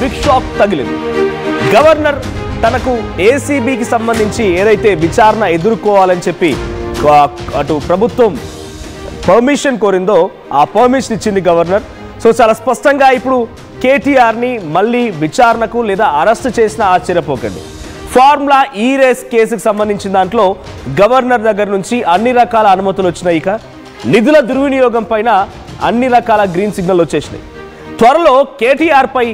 Big shock తగిలింది. Governor తనకు ఏసీబీకి సంబంధించి ఏదైతే విచారణ ఎదుర్కోవాలని చెప్పి అటు ప్రభుత్వం పర్మిషన్ కోరిందో ఆ పర్మిషన్ ఇచ్చింది గవర్నర్. సో చాలా స్పష్టంగా ఇప్పుడు కేటీఆర్ని మళ్ళీ విచారణకు లేదా అరెస్ట్ చేసిన ఆశ్చర్యపోకండి. ఫార్ములా ఈ రేస్ కేసుకు సంబంధించిన దాంట్లో గవర్నర్ దగ్గర నుంచి అన్ని రకాల అనుమతులు వచ్చినాయి. ఇక నిధుల దుర్వినియోగం పైన అన్ని రకాల గ్రీన్ సిగ్నల్ వచ్చేసినాయి. త్వరలో కేటీఆర్ పై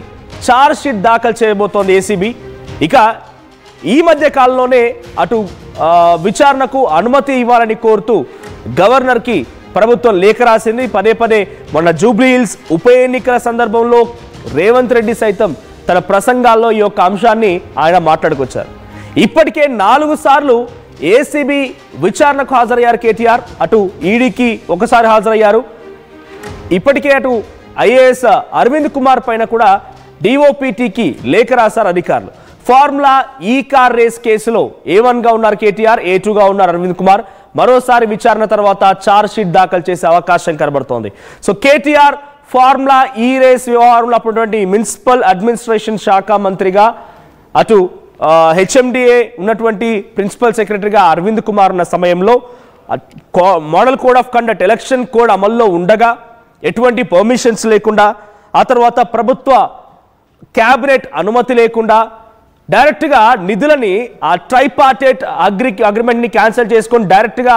ఛార్జ్ షీట్ దాఖలు చేయబోతోంది ఏసీబీ. ఇక ఈ మధ్య కాలంలోనే అటు విచారణకు అనుమతి ఇవ్వాలని కోరుతూ గవర్నర్కి ప్రభుత్వం లేఖ రాసింది. పదే పదే మొన్న జూబ్లీ హిల్స్ ఉప ఎన్నికల సందర్భంలో రేవంత్ రెడ్డి సైతం తన ప్రసంగాల్లో ఈ యొక్క అంశాన్ని ఆయన మాట్లాడుకొచ్చారు. ఇప్పటికే 4 సార్లు ఏసీబీ విచారణకు హాజరయ్యారు కేటీఆర్. అటు ఈడీకి ఒకసారి హాజరయ్యారు. ఇప్పటికే అటు ఐఏఎస్ అరవింద్ కుమార్ పైన కూడా డిఓపిటికి లేఖ రాశారు అధికారులు. ఫార్ములా ఈ కార్ రేస్ కేసులో A1గా ఉన్నారు కేటీఆర్, A2గా ఉన్నారు అరవింద్ కుమార్. మరోసారి విచారణ తర్వాత ఛార్జ్ షీట్ దాఖలు చేసే అవకాశం కనబడుతోంది. సో కేటీఆర్ ఫార్ములా ఈ రేస్ వ్యవహారంలో అప్పుడున్నటువంటి మున్సిపల్ అడ్మినిస్ట్రేషన్ శాఖ మంత్రిగా, అటు హెచ్ఎండిఏ ఉన్నటువంటి ప్రిన్సిపల్ సెక్రటరీగా అరవింద్ కుమార్ ఉన్న సమయంలో model code of conduct election code అమల్లో ఉండగా ఎటువంటి పర్మిషన్స్ లేకుండా, ఆ తర్వాత ప్రభుత్వ క్యాబినెట్ అనుమతి లేకుండా డైరెక్ట్గా నిధులని ఆ ట్రైపార్టేట్ అగ్రిమెంట్ని క్యాన్సిల్ చేసుకొని డైరెక్ట్గా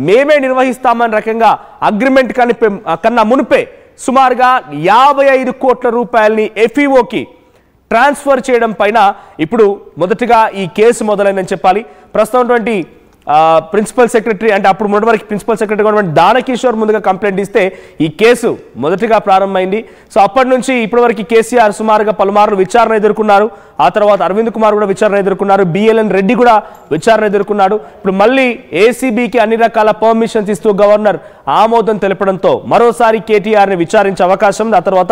మేమే నిర్వహిస్తామని రకంగా అగ్రిమెంట్ కన్నా మునిపే సుమారుగా 55 కోట్ల రూపాయలని ఎఫ్ఈఓకి ట్రాన్స్ఫర్ చేయడం పైన ఇప్పుడు మొదటిగా ఈ కేసు మొదలైందని చెప్పాలి. ప్రస్తుతం ప్రిన్సిపల్ సెక్రటరీ అంటే అప్పుడు మొదటివరకు ప్రిన్సిపల్ సెక్రటరీ ఉన్నటువంటి దానకిషోర్ ముందుగా కంప్లైంట్ ఇస్తే ఈ కేసు మొదటిగా ప్రారంభమైంది. సో అప్పటి నుంచి ఇప్పటివరకు కేసీఆర్ సుమారుగా పలుమార్లు విచారణ ఎదుర్కొన్నారు. ఆ తర్వాత అరవింద్ కుమార్ కూడా విచారణ ఎదుర్కొన్నారు. బిఎల్ఎన్ రెడ్డి కూడా విచారణ ఎదుర్కొన్నాడు. ఇప్పుడు మళ్ళీ ఏసీబీకి అన్ని రకాల పర్మిషన్స్ ఇస్తూ గవర్నర్ ఆమోదం తెలపడంతో మరోసారి కేటీఆర్ని విచారించే అవకాశం ఉంది. ఆ తర్వాత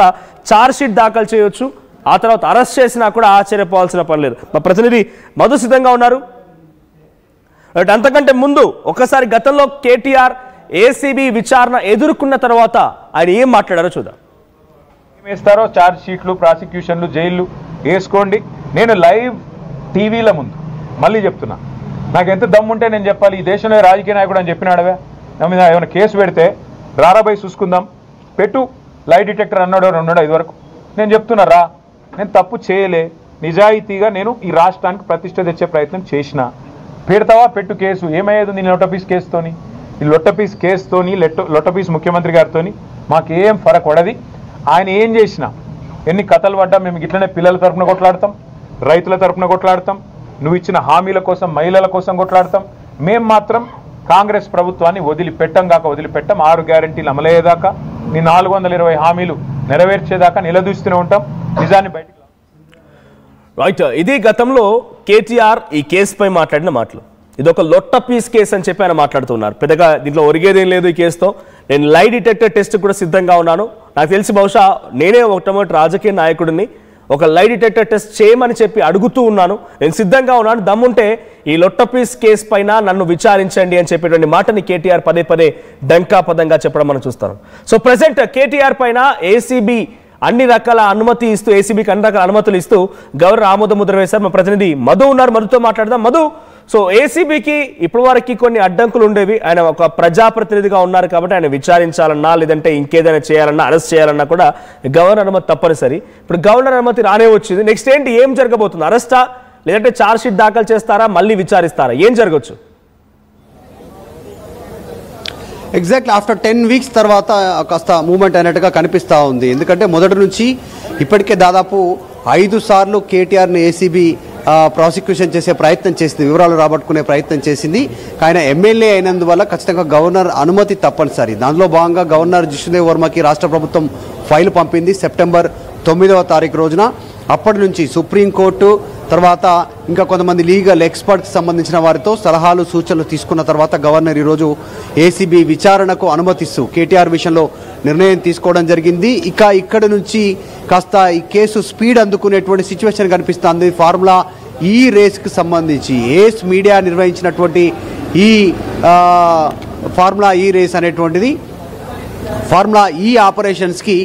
ఛార్జ్ షీట్ దాఖలు చేయొచ్చు. ఆ తర్వాత అరెస్ట్ చేసినా కూడా ఆశ్చర్యపోవాల్సిన పని లేదు. మా ప్రతినిధి మధు సిద్ధంగా ఉన్నారు. అంతకంటే ముందు ఒకసారి గతంలో కేటీఆర్ ఏసీబీ విచారణ ఎదుర్కొన్న తర్వాత ఆయన ఏం మాట్లాడారో చూద్దాం. వేస్తారో ఛార్జ్ షీట్లు, ప్రాసిక్యూషన్లు, జైళ్ళు వేసుకోండి. నేను లైవ్ టీవీల ముందు మళ్ళీ చెప్తున్నా, నాకు ఎంత దమ్ముంటే నేను చెప్పాలి. ఈ దేశంలో రాజకీయ నాయకుడు అని చెప్పినాడవే, నా మీద ఏమైనా కేసు పెడితే రారాబాయి చూసుకుందాం, పెట్టు లై డిటెక్టర్ అన్నాడు 2 వరకు. నేను చెప్తున్నా రా, నేను తప్పు చేయలే, నిజాయితీగా నేను ఈ రాష్ట్రానికి ప్రతిష్ట తెచ్చే ప్రయత్నం చేసిన. పెడతావా పెట్టు కేసు, ఏమయ్యేది నీ లొట్టపీస్ కేసుతోని? ఈ లొట్టపీస్ కేసుతోని లొట్టపీస్ ముఖ్యమంత్రి గారితోని మాకేం ఫరక్ పడది. ఆయన ఏం చేసినా, ఎన్ని కథలు పడ్డా మేము ఇట్లనే పిల్లల తరపున కొట్లాడతాం, రైతుల తరపున కొట్లాడతాం, నువ్వు ఇచ్చిన హామీల కోసం, మహిళల కోసం కొట్లాడతాం. మేము మాత్రం కాంగ్రెస్ ప్రభుత్వాన్ని వదిలిపెట్టం. 6 గ్యారెంటీలు అమలయ్యేదాకా, నీ 420 హామీలు నెరవేర్చేదాకా నిలదూస్తూనే ఉంటాం. నిజాన్ని బయట రైట్. ఇది గతంలో కేటీఆర్ ఈ కేసుపై మాట్లాడిన మాటలు. ఇది ఒక లొట్ట పీస్ కేసు అని చెప్పి ఆయన మాట్లాడుతున్నారు. పెద్దగా దీంట్లో ఒరిగేదేం లేదు ఈ కేసుతో. నేను లై డిటెక్టర్ టెస్ట్ కూడా సిద్ధంగా ఉన్నాను. నాకు తెలిసి బహుశా నేనే మొట్టమొదటి రాజకీయ నాయకుడిని ఒక లై డిటెక్టర్ టెస్ట్ చేయమని చెప్పి అడుగుతూ ఉన్నాను. నేను సిద్ధంగా ఉన్నాను, దమ్ముంటే ఈ లొట్ట పీస్ కేసు పైన నన్ను విచారించండి అని చెప్పేటువంటి మాటని కేటీఆర్ పదే పదే డంకాపదంగా చెప్పడం మనం చూస్తాం. సో ప్రెసెంట్ కేటీఆర్ పైన ఏసీబీ అన్ని రకాల అనుమతి ఇస్తూ, ఏసీబీకి అన్ని రకాల అనుమతులు ఇస్తూ గవర్నర్ ఆమోద ముద్ర వేశారు. మా ప్రతినిధి మధు ఉన్నారు, మధుతో మాట్లాడదాం. మధు, సో ఏసీబీకి ఇప్పటి వరకు కొన్ని అడ్డంకులు ఉండేవి. ఆయన ఒక ప్రజాప్రతినిధిగా ఉన్నారు కాబట్టి ఆయన విచారించాలన్నా లేదంటే ఇంకేదైనా చేయాలన్నా, అరెస్ట్ చేయాలన్నా కూడా గవర్నర్ అనుమతి తప్పనిసరి. ఇప్పుడు గవర్నర్ అనుమతి రానే వచ్చింది. నెక్స్ట్ ఏంటి, ఏం జరగబోతుంది? అరెస్టా లేదంటే ఛార్జ్ షీట్ దాఖలు చేస్తారా, మళ్ళీ విచారిస్తారా, ఏం జరగవచ్చు? ఎగ్జాక్ట్లీ ఆఫ్టర్ 10 వీక్స్ తర్వాత కాస్త మూమెంట్ అయినట్టుగా కనిపిస్తూ ఉంది. ఎందుకంటే మొదటి నుంచి ఇప్పటికే దాదాపు 5 సార్లు కేటీఆర్ని ఏసీబీ ప్రాసిక్యూషన్ చేసే ప్రయత్నం చేసింది, వివరాలు రాబట్టుకునే ప్రయత్నం చేసింది. ఆయన ఎమ్మెల్యే అయినందువల్ల ఖచ్చితంగా గవర్నర్ అనుమతి తప్పనిసరి. దానిలో భాగంగా గవర్నర్ జిష్ణుదేవ్ వర్మకి రాష్ట్ర ప్రభుత్వం ఫైల్ పంపింది సెప్టెంబర్ 9వ తారీఖు రోజున. అప్పటి నుంచి సుప్రీంకోర్టు తర్వాత ఇంకా కొంతమంది లీగల్ ఎక్స్పర్ట్కి సంబంధించిన వారితో సలహాలు సూచనలు తీసుకున్న తర్వాత గవర్నర్ ఈరోజు ఏసీబీ విచారణకు అనుమతిస్తూ కేటీఆర్ విషయంలో నిర్ణయం తీసుకోవడం జరిగింది. ఇక ఇక్కడి నుంచి కాస్త ఈ కేసు స్పీడ్ అందుకునేటువంటి సిచ్యువేషన్ కనిపిస్తుంది. ఫార్ములా ఈ రేస్కి సంబంధించి ఏస్ మీడియా నిర్వహించినటువంటి ఈ ఫార్ములా ఈ రేస్ అనేటువంటిది ఫార్ములా ఈ ఆపరేషన్స్కి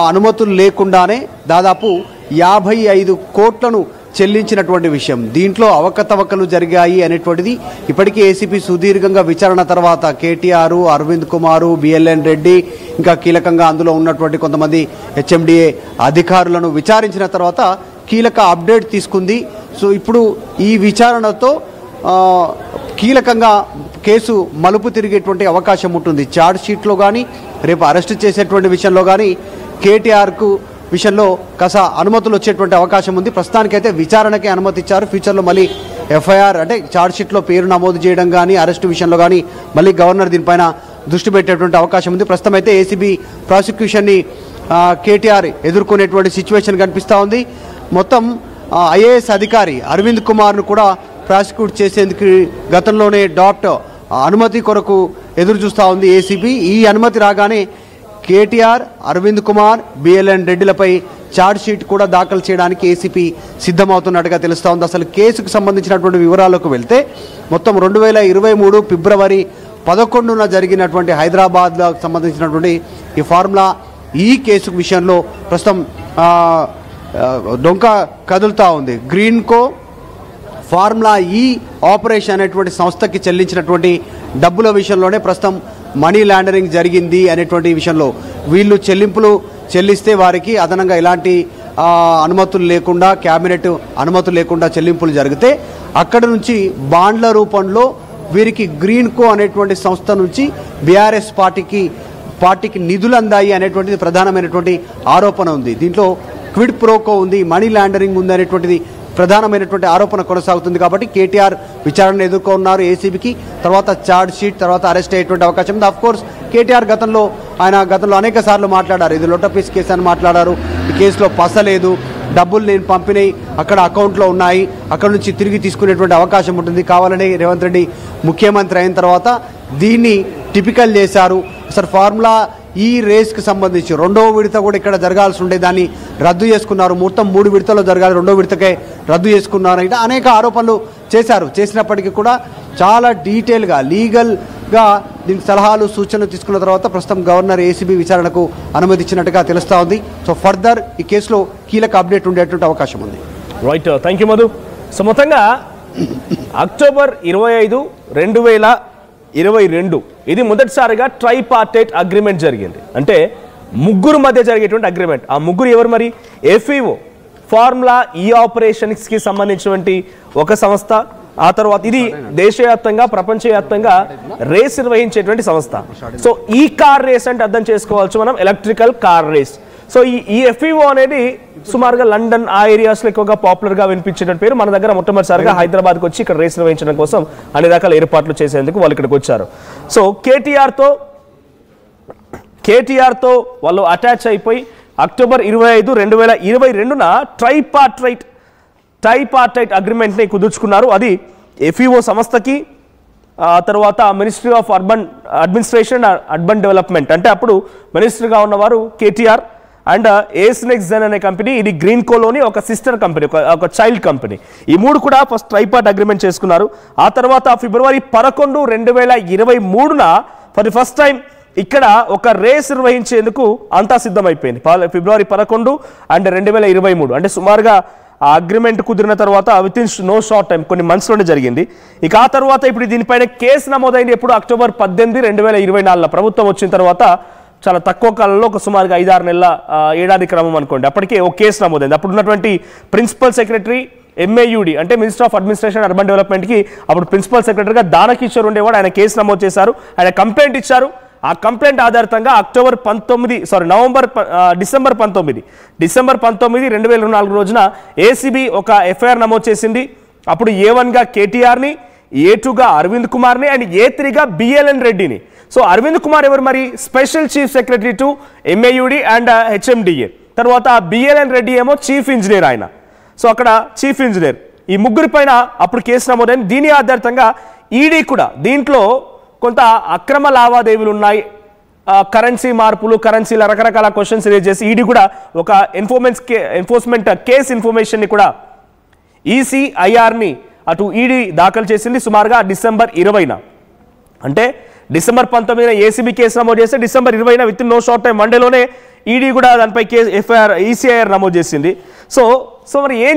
అనుమతులు లేకుండానే దాదాపు 55 కోట్లను చెల్లించినటువంటి విషయం. దీంట్లో అవకతవకలు జరిగాయి అనేటువంటిది ఇప్పటికీ ఏసీబీ సుదీర్ఘంగా విచారణ తర్వాత కేటీఆర్, అరవింద్ కుమార్, బిఎల్ఎన్ రెడ్డి ఇంకా కీలకంగా అందులో ఉన్నటువంటి కొంతమంది హెచ్ఎండిఏ అధికారులను విచారించిన తర్వాత కీలక అప్డేట్ తీసుకుంది. సో ఇప్పుడు ఈ విచారణతో కీలకంగా కేసు మలుపు తిరిగేటువంటి అవకాశం ఉంటుంది. ఛార్జ్ షీట్లో కానీ రేపు అరెస్ట్ చేసేటువంటి విషయంలో కానీ కేటీఆర్కు విషయంలో కాస్త అనుమతులు వచ్చేటువంటి అవకాశం ఉంది. ప్రస్తుతానికైతే విచారణకే అనుమతి ఇచ్చారు. ఫ్యూచర్లో మళ్ళీ ఎఫ్ఐఆర్ అంటే ఛార్జ్ షీట్లో పేరు నమోదు చేయడం కానీ అరెస్టు విషయంలో కానీ మళ్ళీ గవర్నర్ దీనిపైన దృష్టి పెట్టేటువంటి అవకాశం ఉంది. ప్రస్తుతం అయితే ఏసీబీ ప్రాసిక్యూషన్ని కేటీఆర్ ఎదుర్కొనేటువంటి సిచ్యువేషన్ కనిపిస్తూ ఉంది. మొత్తం ఐఏఎస్ అధికారి అరవింద్ కుమార్ను కూడా ప్రాసిక్యూట్ చేసేందుకు గతంలోనే అనుమతి కొరకు ఎదురు చూస్తూ ఉంది ఏసీబీ. ఈ అనుమతి రాగానే కేటీఆర్, అరవింద్ కుమార్, బిఎల్ఎన్ రెడ్డిలపై ఛార్జ్ షీట్ కూడా దాఖలు చేయడానికి ఏసీపీ సిద్ధమవుతున్నట్టుగా తెలుస్తూ ఉంది. అసలు కేసుకు సంబంధించినటువంటి వివరాలకు వెళ్తే మొత్తం 2023 ఫిబ్రవరి 11న జరిగినటువంటి హైదరాబాద్లో సంబంధించినటువంటి ఈ ఫార్ములా ఈ కేసు విషయంలో ప్రస్తుతం డొంక కదులుతూ ఉంది. గ్రీన్కో ఫార్ములా ఈ ఆపరేషన్ అనేటువంటి సంస్థకి చెల్లించినటువంటి డబ్బుల విషయంలోనే ప్రస్తుతం మనీ లాండరింగ్ జరిగింది అనేటువంటి విషయంలో వీళ్ళు చెల్లిస్తే వారికి అదనంగా ఎలాంటి అనుమతులు లేకుండా క్యాబినెట్ అనుమతులు లేకుండా చెల్లింపులు జరిగితే అక్కడ నుంచి బాండ్ల రూపంలో వీరికి గ్రీన్కో అనేటువంటి సంస్థ నుంచి బీఆర్ఎస్ పార్టీకి నిధులు అందాయి అనేటువంటిది ప్రధానమైనటువంటి ఆరోపణ ఉంది. దీంట్లో క్విడ్ ప్రోకో ఉంది, మనీ లాండరింగ్ ఉంది అనేటువంటిది ప్రధానమైనటువంటి ఆరోపణ కొనసాగుతుంది. కాబట్టి కేటీఆర్ విచారణ ఎదుర్కొన్నారు ఏసీబీకి. తర్వాత ఛార్జ్ షీట్, తర్వాత అరెస్ట్ అయ్యేటువంటి అవకాశం ఉంది. అఫ్కోర్స్ కేటీఆర్ గతంలో అనేక సార్లు మాట్లాడారు, ఇది లొట్టపీస్ కేసు అని మాట్లాడారు. ఈ కేసులో పసలేదు, డబ్బులు నేను పంపినాయి అక్కడ అకౌంట్లో ఉన్నాయి, అక్కడ నుంచి తిరిగి తీసుకునేటువంటి అవకాశం ఉంటుంది. కావాలని రేవంత్ రెడ్డి ముఖ్యమంత్రి అయిన తర్వాత దీన్ని టిపికల్ చేశారు. అసలు ఫార్ములా ఈ రేస్కి సంబంధించి 2వ విడత కూడా ఇక్కడ జరగాల్సి ఉండే దాన్ని రద్దు చేసుకున్నారు. మొత్తం 3 విడతల్లో జరగాలి, 2వ విడతకే రద్దు చేసుకున్నారు. ఇట్లా అనేక ఆరోపణలు చేసినప్పటికీ కూడా చాలా డీటెయిల్గా లీగల్గా దీనికి సలహాలు సూచనలు తీసుకున్న తర్వాత ప్రస్తుతం గవర్నర్ ఏసీబీ విచారణకు అనుమతి ఇచ్చినట్టుగా తెలుస్తూ ఉంది. సో ఫర్దర్ ఈ కేసులో కీలక అప్డేట్ ఉండేటువంటి అవకాశం ఉంది. Right, thank you Madhu. So మొత్తంగా అక్టోబర్ 25, 2022 ఇది మొదటిసారిగా ట్రైపార్టైట్ అగ్రిమెంట్ జరిగింది. అంటే ముగ్గురు మధ్య జరిగేటువంటి అగ్రిమెంట్. ఆ ముగ్గురు ఎవరు మరి? ఎఫ్ఈఓ ఫార్ములా ఈ ఆపరేషన్స్కి సంబంధించినటువంటి ఒక సంస్థ, ఆ తర్వాత ఇది దేశవ్యాప్తంగా ప్రపంచవ్యాప్తంగా రేస్ నిర్వహించేటువంటి సంస్థ. సో ఈ కార్ రేస్ అంటే అర్థం చేసుకోవచ్చు మనం, ఎలక్ట్రికల్ కార్ రేస్. సో ఈ ఎఫ్ఈఓ అనేది సుమారుగా లండన్ ఆ ఏరియాస్లో ఎక్కువగా పాపులర్గా వినిపించేటువంటి పేరు. మన దగ్గర మొట్టమొదటిసారిగా హైదరాబాద్కి వచ్చి ఇక్కడ రేస్ నిర్వహించడం కోసం అన్ని రకాల ఏర్పాట్లు చేసేందుకు వాళ్ళు ఇక్కడికి వచ్చారు. సో కేటీఆర్తో వాళ్ళు అటాచ్ అయిపోయి అక్టోబర్ 25, 2022న ట్రైపార్టైట్ అగ్రిమెంట్ని కుదుర్చుకున్నారు. అది ఎఫ్ఈఓ సంస్థకి, తర్వాత ministry of administration urban development, అంటే అప్పుడు మినిస్టర్గా ఉన్నవారు కేటీఆర్, అండ్ ఏస్నెక్జెన్ అనే కంపెనీ, ఇది గ్రీన్కోలోని ఒక సిస్టర్ కంపెనీ, ఒక చైల్డ్ కంపెనీ. ఈ మూడు కూడా ఫస్ట్ ట్రైపార్ట్ అగ్రిమెంట్ చేసుకున్నారు. ఆ తర్వాత ఫిబ్రవరి 11, 2023న ఫర్ ది ఫస్ట్ టైం ఇక్కడ ఒక రేస్ నిర్వహించేందుకు అంతా సిద్ధమైపోయింది. ఫిబ్రవరి 11 అండ్ 2023 అంటే సుమారుగా ఆ అగ్రిమెంట్ కుదిరిన తర్వాత within no short time, కొన్ని మంత్స్లోనే జరిగింది. ఇక ఆ తర్వాత ఇప్పుడు దీనిపైన కేసు నమోదైంది ఎప్పుడు? అక్టోబర్ 18, 2024 ప్రభుత్వం వచ్చిన తర్వాత చాలా తక్కువ కాలంలో, ఒక సుమారుగా 5-6 నెలల ఏడాది క్రమం అనుకోండి, అప్పటికే ఒక కేసు నమోదైంది. అప్పుడు ఉన్నటువంటి ప్రిన్సిపల్ సెక్రటరీ MAUD అంటే మినిస్టర్ ఆఫ్ అడ్మినిస్ట్రేషన్ అర్బన్ డెవలప్మెంట్కి అప్పుడు ప్రిన్సిపల్ సెక్రటరీగా దానకిషోర్ ఉండేవాడు. ఆయన కేసు నమోదు చేశారు, ఆయన కంప్లైంట్ ఇచ్చారు. ఆ కంప్లైంట్ ఆధారితంగా డిసెంబర్ 19, 2024 రోజున ఏసీబీ ఒక ఎఫ్ఐఆర్ నమోదు చేసింది. అప్పుడు A1గా కేటీఆర్ని, A2గా అరవింద్ కుమార్ని అండ్ A3గా బిఎల్ఎన్ రెడ్డిని. సో అరవింద్ కుమార్ ఎవరు మరి? Special chief secretary to MAUD and HMDA. తర్వాత బిఎల్ఎన్ రెడ్డి ఏమో చీఫ్ ఇంజనీర్ ఆయన. సో అక్కడ చీఫ్ ఇంజనీర్. ఈ ముగ్గురి పైన అప్పుడు కేసు నమోదైంది. దీని ఆధారితంగా ఈడీ కూడా దీంట్లో కొంత అక్రమ లావాదేవీలు ఉన్నాయి, కరెన్సీ మార్పులు, కరెన్సీల రకరకాల క్వశ్చన్స్ రేజ్ చేసి ఈడీ కూడా ఒక ఎన్ఫోర్స్మెంట్ కేస్ ఇన్ఫర్మేషన్ని కూడా ECIRని అటు ఈడీ దాఖలు చేసింది సుమారుగా డిసెంబర్ 20న. అంటే డిసెంబర్ 19న ఏసీబీ కేసు నమోదు చేస్తే డిసెంబర్ 20న within no short time, మండేలోనే ఈడీ కూడా దానిపై ECIR నమోదు చేసింది. సో మరి ఏం